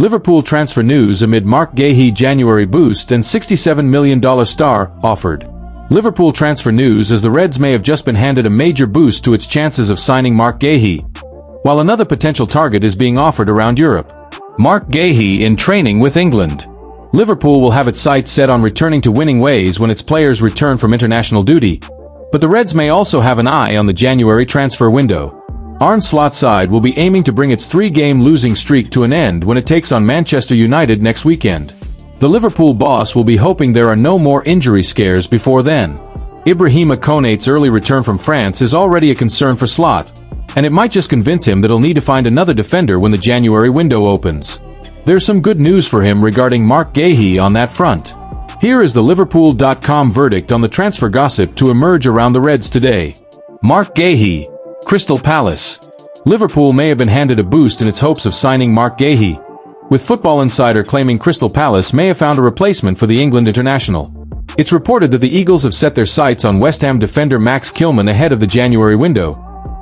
Liverpool transfer news amid Marc Guehi January boost and $67 million star offered. Liverpool transfer news as the Reds may have just been handed a major boost to its chances of signing Marc Guehi, while another potential target is being offered around Europe. Marc Guehi in training with England. Liverpool will have its sights set on returning to winning ways when its players return from international duty, but the Reds may also have an eye on the January transfer window. Arne Slot's side will be aiming to bring its three-game losing streak to an end when it takes on Manchester United next weekend. The Liverpool boss will be hoping there are no more injury scares before then. Ibrahima Konate's early return from France is already a concern for Slot, and it might just convince him that he'll need to find another defender when the January window opens. There's some good news for him regarding Marc Guehi on that front. Here is the Liverpool.com verdict on the transfer gossip to emerge around the Reds today. Marc Guehi, Crystal Palace. Liverpool may have been handed a boost in its hopes of signing Marc Guehi, with Football Insider claiming Crystal Palace may have found a replacement for the England international. It's reported that the Eagles have set their sights on West Ham defender Max Kilman ahead of the January window.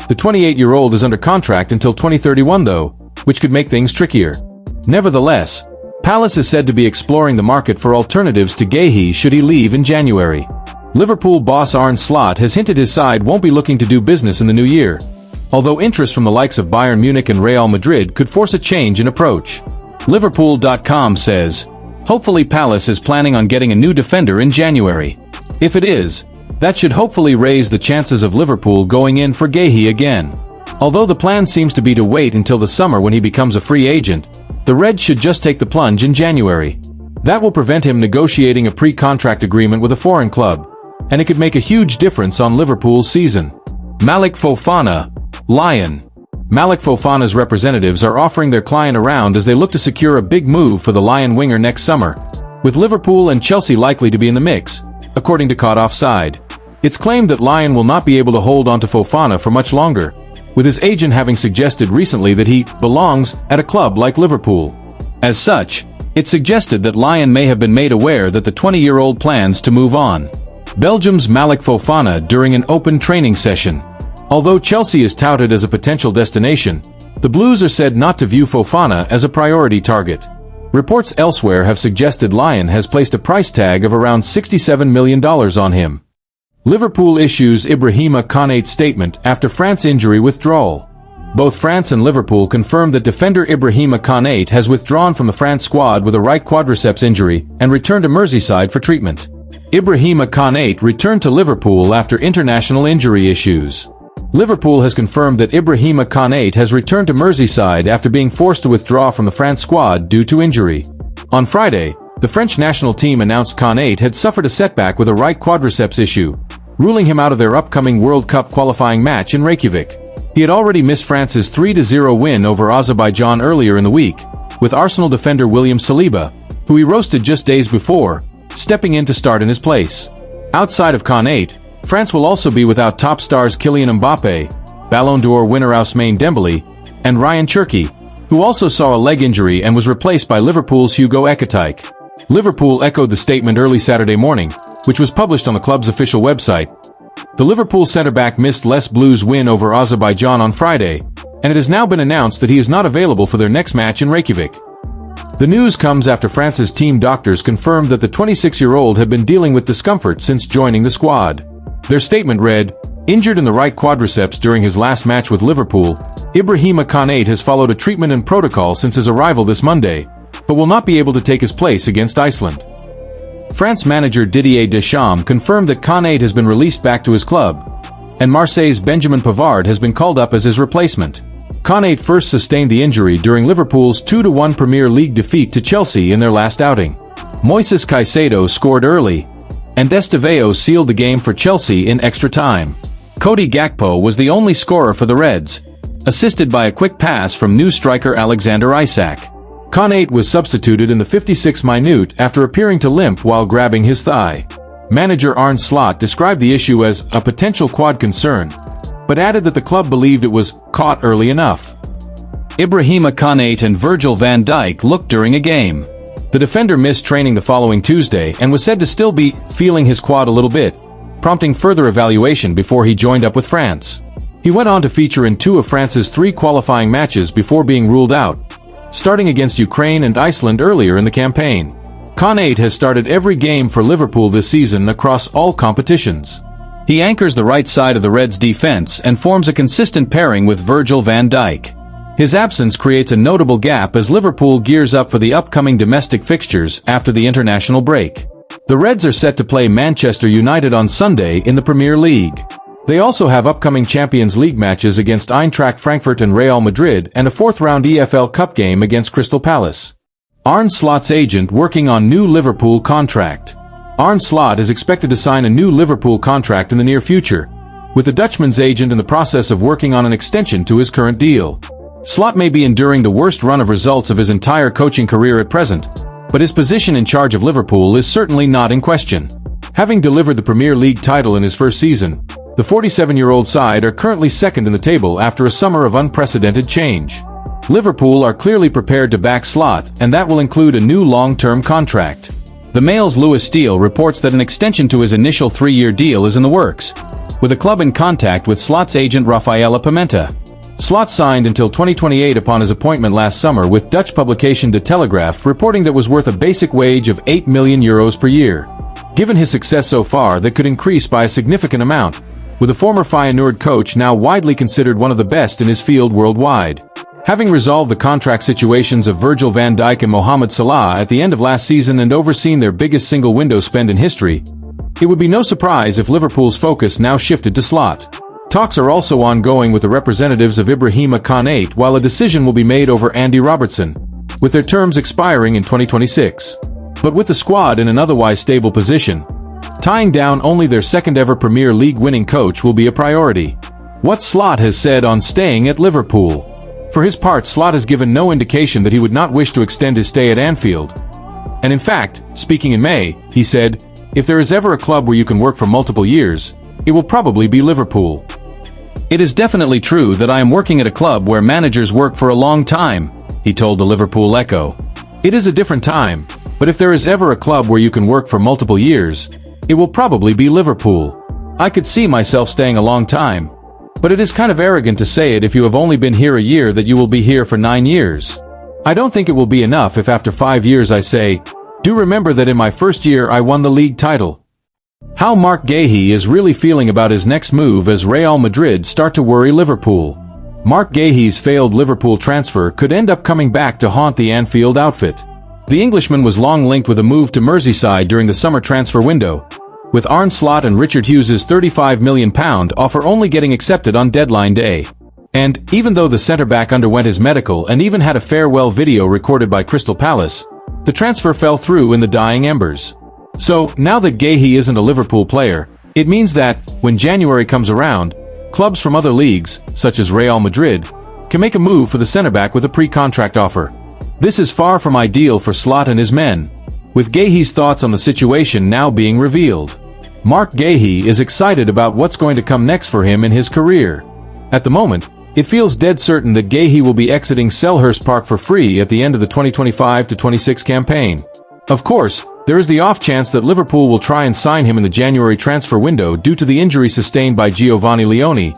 The 28-year-old is under contract until 2031 though, which could make things trickier. Nevertheless, Palace is said to be exploring the market for alternatives to Guehi should he leave in January. Liverpool boss Arne Slot has hinted his side won't be looking to do business in the new year, although interest from the likes of Bayern Munich and Real Madrid could force a change in approach. Liverpool.com says, hopefully Palace is planning on getting a new defender in January. If it is, that should hopefully raise the chances of Liverpool going in for Guehi again. Although the plan seems to be to wait until the summer when he becomes a free agent, the Reds should just take the plunge in January. That will prevent him negotiating a pre-contract agreement with a foreign club, and it could make a huge difference on Liverpool's season. Malick Fofana, Lyon. Malick Fofana's representatives are offering their client around as they look to secure a big move for the Lyon winger next summer, with Liverpool and Chelsea likely to be in the mix, according to Caught Offside. It's claimed that Lyon will not be able to hold on to Fofana for much longer, with his agent having suggested recently that he belongs at a club like Liverpool. As such, it's suggested that Lyon may have been made aware that the 20-year-old plans to move on. Belgium's Malick Fofana during an open training session. Although Chelsea is touted as a potential destination, the Blues are said not to view Fofana as a priority target. Reports elsewhere have suggested Lyon has placed a price tag of around $67 million on him. Liverpool issues Ibrahima Konate's statement after France injury withdrawal. Both France and Liverpool confirmed that defender Ibrahima Konate has withdrawn from the France squad with a right quadriceps injury and returned to Merseyside for treatment. Ibrahima Konate returned to Liverpool after international injury issues. Liverpool has confirmed that Ibrahima Konate has returned to Merseyside after being forced to withdraw from the France squad due to injury. On Friday, the French national team announced Konate had suffered a setback with a right quadriceps issue, ruling him out of their upcoming World Cup qualifying match in Reykjavik. He had already missed France's 3-0 win over Azerbaijan earlier in the week, with Arsenal defender William Saliba, who he roasted just days before, stepping in to start in his place. Outside of Konate, France will also be without top stars Kylian Mbappe, Ballon d'Or winner Ousmane Dembele, and Ryan Cherki, who also saw a leg injury and was replaced by Liverpool's Hugo Ekitike. Liverpool echoed the statement early Saturday morning, which was published on the club's official website. The Liverpool centre-back missed Les Blues' win over Azerbaijan on Friday, and it has now been announced that he is not available for their next match in Reykjavik. The news comes after France's team doctors confirmed that the 26-year-old had been dealing with discomfort since joining the squad. Their statement read, "Injured in the right quadriceps during his last match with Liverpool, Ibrahima Konate has followed a treatment and protocol since his arrival this Monday, but will not be able to take his place against Iceland." France manager Didier Deschamps confirmed that Konate has been released back to his club, and Marseille's Benjamin Pavard has been called up as his replacement. Konate first sustained the injury during Liverpool's 2-1 Premier League defeat to Chelsea in their last outing. Moises Caicedo scored early, and Estevao sealed the game for Chelsea in extra time. Cody Gakpo was the only scorer for the Reds, assisted by a quick pass from new striker Alexander Isak. Konate was substituted in the 56th minute after appearing to limp while grabbing his thigh. Manager Arne Slot described the issue as a potential quad concern, but added that the club believed it was caught early enough. Ibrahima Konate and Virgil van Dijk looked during a game. The defender missed training the following Tuesday and was said to still be feeling his quad a little bit, prompting further evaluation before he joined up with France. He went on to feature in 2 of France's 3 qualifying matches before being ruled out, starting against Ukraine and Iceland earlier in the campaign. Konate has started every game for Liverpool this season across all competitions. He anchors the right side of the Reds' defense and forms a consistent pairing with Virgil van Dijk. His absence creates a notable gap as Liverpool gears up for the upcoming domestic fixtures after the international break. The Reds are set to play Manchester United on Sunday in the Premier League. They also have upcoming Champions League matches against Eintracht Frankfurt and Real Madrid and a fourth-round EFL Cup game against Crystal Palace. Arne Slot's agent working on new Liverpool contract. Arne Slot is expected to sign a new Liverpool contract in the near future, with the Dutchman's agent in the process of working on an extension to his current deal. Slot may be enduring the worst run of results of his entire coaching career at present, but his position in charge of Liverpool is certainly not in question. Having delivered the Premier League title in his first season, the 47-year-old side are currently second in the table after a summer of unprecedented change. Liverpool are clearly prepared to back Slot, and that will include a new long-term contract. The Mail's Lewis Steele reports that an extension to his initial 3-year deal is in the works, with a club in contact with Slot's agent Rafaela Pimenta. Slot signed until 2028 upon his appointment last summer, with Dutch publication De Telegraaf reporting that was worth a basic wage of €8 million per year. Given his success so far, that could increase by a significant amount, with the former Feyenoord coach now widely considered one of the best in his field worldwide. Having resolved the contract situations of Virgil van Dijk and Mohamed Salah at the end of last season and overseen their biggest single window spend in history, it would be no surprise if Liverpool's focus now shifted to Slot. Talks are also ongoing with the representatives of Ibrahima Konate, while a decision will be made over Andy Robertson, with their terms expiring in 2026. But with the squad in an otherwise stable position, tying down only their second-ever Premier League winning coach will be a priority. What Slot has said on staying at Liverpool. For his part, Slot has given no indication that he would not wish to extend his stay at Anfield. And in fact, speaking in May, he said, "If there is ever a club where you can work for multiple years, it will probably be Liverpool. It is definitely true that I am working at a club where managers work for a long time," he told the Liverpool Echo. "It is a different time, but if there is ever a club where you can work for multiple years, it will probably be Liverpool. I could see myself staying a long time, but it is kind of arrogant to say it if you have only been here a year that you will be here for 9 years. I don't think it will be enough if after 5 years I say, 'Do remember that in my first year I won the league title.'" How Marc Guehi is really feeling about his next move as Real Madrid start to worry Liverpool. Marc Guehi's failed Liverpool transfer could end up coming back to haunt the Anfield outfit. The Englishman was long linked with a move to Merseyside during the summer transfer window, with Arne Slot and Richard Hughes's £35 million offer only getting accepted on deadline day. And, even though the centre-back underwent his medical and even had a farewell video recorded by Crystal Palace, the transfer fell through in the dying embers. So, now that Guéhi isn't a Liverpool player, it means that, when January comes around, clubs from other leagues, such as Real Madrid, can make a move for the centre-back with a pre-contract offer. This is far from ideal for Slot and his men, with Guéhi's thoughts on the situation now being revealed. Marc Guehi is excited about what's going to come next for him in his career. At the moment, it feels dead certain that Guéhi will be exiting Selhurst Park for free at the end of the 2025-26 campaign. Of course, there is the off chance that Liverpool will try and sign him in the January transfer window due to the injury sustained by Giovanni Leone.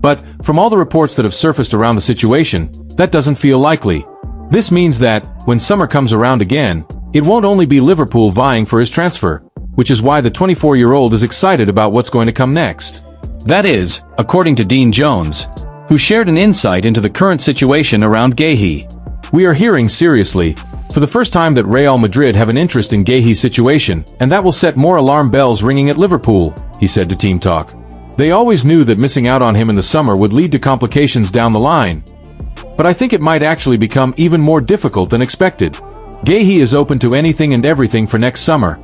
But, from all the reports that have surfaced around the situation, that doesn't feel likely. This means that, when summer comes around again, it won't only be Liverpool vying for his transfer, which is why the 24-year-old is excited about what's going to come next. That is, according to Dean Jones, who shared an insight into the current situation around Guéhi. "We are hearing seriously, for the first time, that Real Madrid have an interest in Guéhi's situation, and that will set more alarm bells ringing at Liverpool," he said to Team Talk. "They always knew that missing out on him in the summer would lead to complications down the line. But I think it might actually become even more difficult than expected. Guéhi is open to anything and everything for next summer,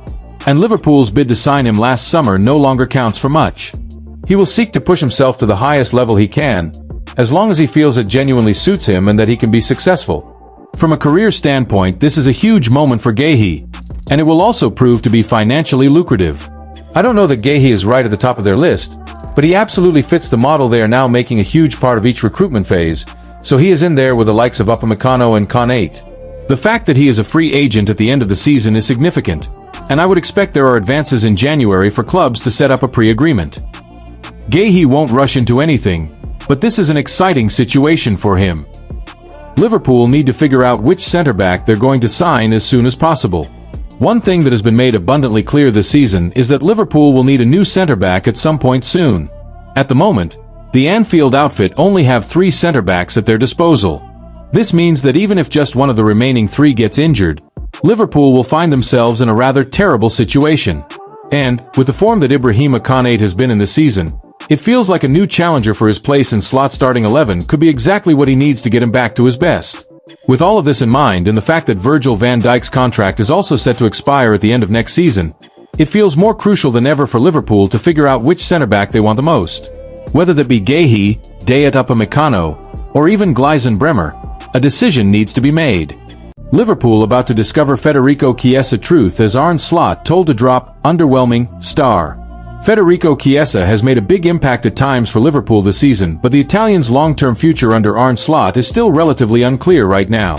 and Liverpool's bid to sign him last summer no longer counts for much. He will seek to push himself to the highest level he can, as long as he feels it genuinely suits him and that he can be successful. From a career standpoint, this is a huge moment for Guéhi, and it will also prove to be financially lucrative. I don't know that Guéhi is right at the top of their list, but he absolutely fits the model they are now making a huge part of each recruitment phase, so he is in there with the likes of Upamecano and Konate. The fact that he is a free agent at the end of the season is significant, and I would expect there are advances in January for clubs to set up a pre-agreement. Guéhi won't rush into anything, but this is an exciting situation for him. Liverpool need to figure out which centre-back they're going to sign as soon as possible. One thing that has been made abundantly clear this season is that Liverpool will need a new centre-back at some point soon. At the moment, the Anfield outfit only have 3 centre-backs at their disposal. This means that even if just one of the remaining 3 gets injured, Liverpool will find themselves in a rather terrible situation. And, with the form that Ibrahima Konate has been in this season, it feels like a new challenger for his place in Slot's starting 11 could be exactly what he needs to get him back to his best. With all of this in mind and the fact that Virgil van Dijk's contract is also set to expire at the end of next season, it feels more crucial than ever for Liverpool to figure out which centre-back they want the most. Whether that be Guéhi, Dayot Upamecano, or even Gleisen Bremer, a decision needs to be made. Liverpool about to discover Federico Chiesa truth as Arne Slot told to drop underwhelming star. Federico Chiesa has made a big impact at times for Liverpool this season, but the Italian's long-term future under Arne Slot is still relatively unclear right now.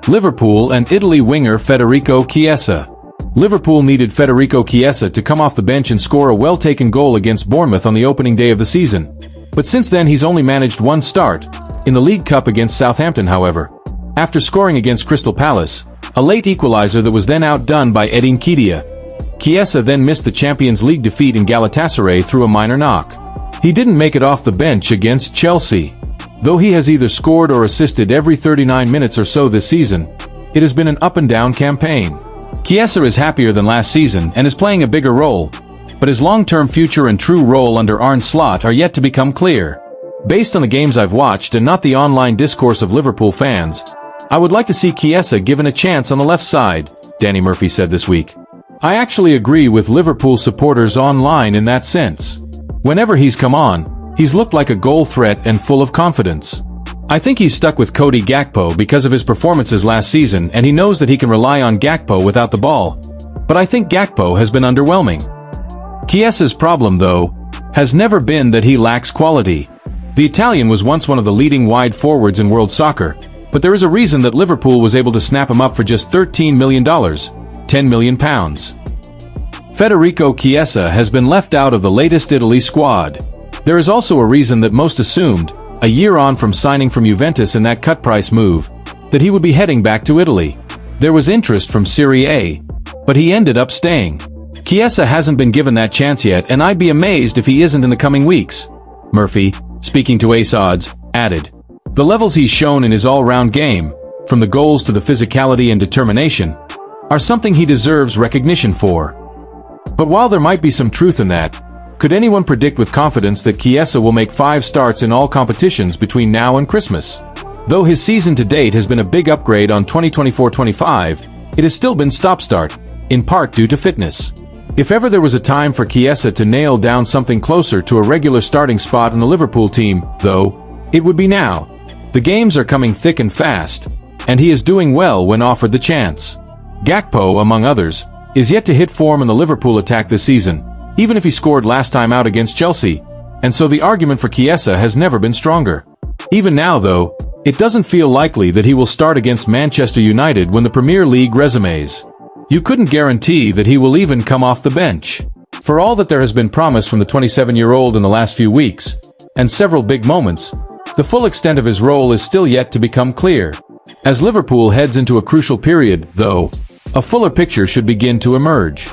Liverpool and Italy winger Federico Chiesa. Liverpool needed Federico Chiesa to come off the bench and score a well-taken goal against Bournemouth on the opening day of the season. But since then he's only managed 1 start, in the League Cup against Southampton however. After scoring against Crystal Palace, a late equalizer that was then outdone by Edin Ketia, Chiesa then missed the Champions League defeat in Galatasaray through a minor knock. He didn't make it off the bench against Chelsea. Though he has either scored or assisted every 39 minutes or so this season, it has been an up-and-down campaign. Chiesa is happier than last season and is playing a bigger role, but his long-term future and true role under Arne Slot are yet to become clear. Based on the games I've watched and not the online discourse of Liverpool fans, I would like to see Chiesa given a chance on the left side, Danny Murphy said this week. I actually agree with Liverpool supporters online in that sense. Whenever he's come on, he's looked like a goal threat and full of confidence. I think he's stuck with Cody Gakpo because of his performances last season and he knows that he can rely on Gakpo without the ball. But I think Gakpo has been underwhelming. Chiesa's problem, though, has never been that he lacks quality. The Italian was once one of the leading wide forwards in world soccer, but there is a reason that Liverpool was able to snap him up for just $13 million. £10 million. Federico Chiesa has been left out of the latest Italy squad. There is also a reason that most assumed, a year on from signing from Juventus in that cut-price move, that he would be heading back to Italy. There was interest from Serie A, but he ended up staying. Chiesa hasn't been given that chance yet and I'd be amazed if he isn't in the coming weeks. Murphy, speaking to Ace Odds, added, "The levels he's shown in his all-round game, from the goals to the physicality and determination, are something he deserves recognition for." But while there might be some truth in that, could anyone predict with confidence that Chiesa will make 5 starts in all competitions between now and Christmas? Though his season to date has been a big upgrade on 2024-25, it has still been stop-start, in part due to fitness. If ever there was a time for Chiesa to nail down something closer to a regular starting spot in the Liverpool team, though, it would be now. The games are coming thick and fast, and he is doing well when offered the chance. Gakpo, among others, is yet to hit form in the Liverpool attack this season, even if he scored last time out against Chelsea, and so the argument for Chiesa has never been stronger. Even now, though, it doesn't feel likely that he will start against Manchester United when the Premier League resumes. You couldn't guarantee that he will even come off the bench. For all that there has been promise from the 27-year-old in the last few weeks, and several big moments, the full extent of his role is still yet to become clear. As Liverpool heads into a crucial period, though, a fuller picture should begin to emerge.